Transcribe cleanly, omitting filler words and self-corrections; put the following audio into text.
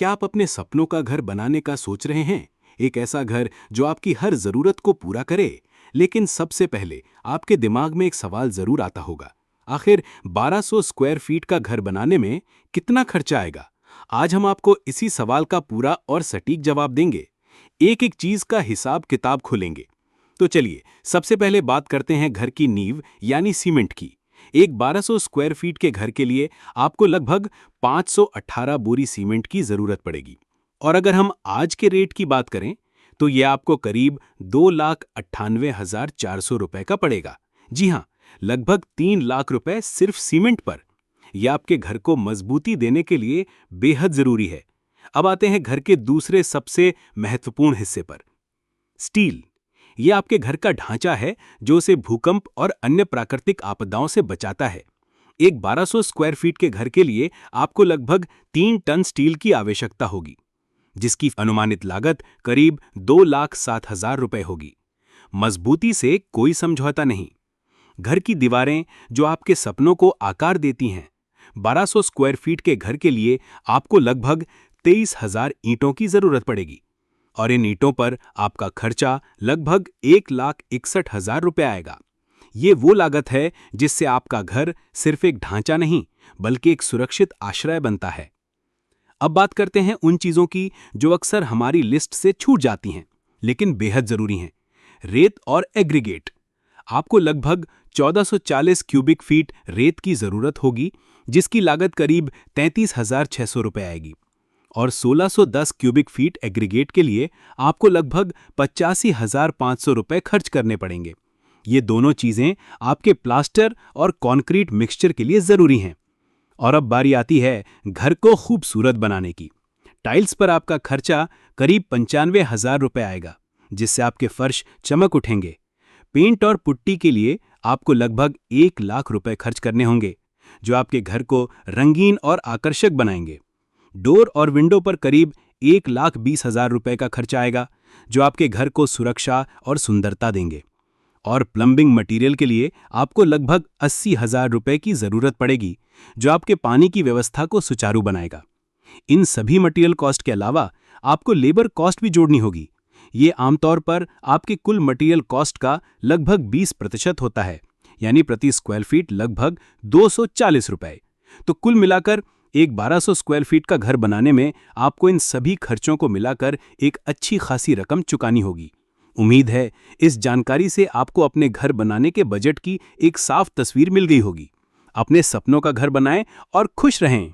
क्या आप अपने सपनों का घर बनाने का सोच रहे हैं? एक ऐसा घर जो आपकी हर जरूरत को पूरा करे। लेकिन सबसे पहले आपके दिमाग में एक सवाल जरूर आता होगा, आखिर 1200 स्क्वायर फीट का घर बनाने में कितना खर्चा आएगा? आज हम आपको इसी सवाल का पूरा और सटीक जवाब देंगे। एक एक चीज का हिसाब किताब खोलेंगे। तो चलिए सबसे पहले बात करते हैं घर की नींव यानी सीमेंट की। एक 1200 स्क्वायर फीट के घर के लिए आपको लगभग 518 बोरी सीमेंट की जरूरत पड़ेगी। और अगर हम आज के रेट की बात करें तो यह आपको करीब 2,98,400 रुपए का पड़ेगा। जी हाँ, लगभग 3 लाख रुपए सिर्फ सीमेंट पर। यह आपके घर को मजबूती देने के लिए बेहद जरूरी है। अब आते हैं घर के दूसरे सबसे महत्वपूर्ण हिस्से पर, स्टील। यह आपके घर का ढांचा है जो उसे भूकंप और अन्य प्राकृतिक आपदाओं से बचाता है। एक 1200 स्क्वायर फीट के घर के लिए आपको लगभग 3 टन स्टील की आवश्यकता होगी, जिसकी अनुमानित लागत करीब 2,07,000 रुपए होगी। मजबूती से कोई समझौता नहीं। घर की दीवारें जो आपके सपनों को आकार देती हैं। 1200 स्क्वायर फीट के घर के लिए आपको लगभग 23,000 ईंटों की जरूरत पड़ेगी और इन ईंटों पर आपका खर्चा लगभग 1,61,000 रुपए आएगा। ये वो लागत है जिससे आपका घर सिर्फ एक ढांचा नहीं बल्कि एक सुरक्षित आश्रय बनता है। अब बात करते हैं उन चीजों की जो अक्सर हमारी लिस्ट से छूट जाती हैं लेकिन बेहद जरूरी हैं। रेत और एग्रीगेट। आपको लगभग 1440 क्यूबिक फीट रेत की जरूरत होगी, जिसकी लागत करीब 33,600 रुपए आएगी। और 1610 क्यूबिक फीट एग्रीगेट के लिए आपको लगभग 85,500 रुपए खर्च करने पड़ेंगे। ये दोनों चीजें आपके प्लास्टर और कंक्रीट मिक्सचर के लिए जरूरी हैं। और अब बारी आती है घर को खूबसूरत बनाने की। टाइल्स पर आपका खर्चा करीब 95,000 रुपए आएगा, जिससे आपके फर्श चमक उठेंगे। पेंट और पुट्टी के लिए आपको लगभग 1 लाख रुपए खर्च करने होंगे, जो आपके घर को रंगीन और आकर्षक बनाएंगे। डोर और विंडो पर करीब 1,20,000 रुपए का खर्च आएगा, जो आपके घर को सुरक्षा और सुंदरता देंगे। और प्लम्बिंग मटेरियल के लिए आपको लगभग 80,000 रुपए की जरूरत पड़ेगी, जो आपके पानी की व्यवस्था को सुचारू बनाएगा। इन सभी मटेरियल कॉस्ट के अलावा आपको लेबर कॉस्ट भी जोड़नी होगी। ये आमतौर पर आपके कुल मटेरियल कॉस्ट का लगभग 20% होता है, यानी प्रति स्क्वायर फीट लगभग 240 रुपए। तो कुल मिलाकर एक 1200 स्क्वायर फीट का घर बनाने में आपको इन सभी खर्चों को मिलाकर एक अच्छी खासी रकम चुकानी होगी। उम्मीद है इस जानकारी से आपको अपने घर बनाने के बजट की एक साफ तस्वीर मिल गई होगी। अपने सपनों का घर बनाएं और खुश रहें।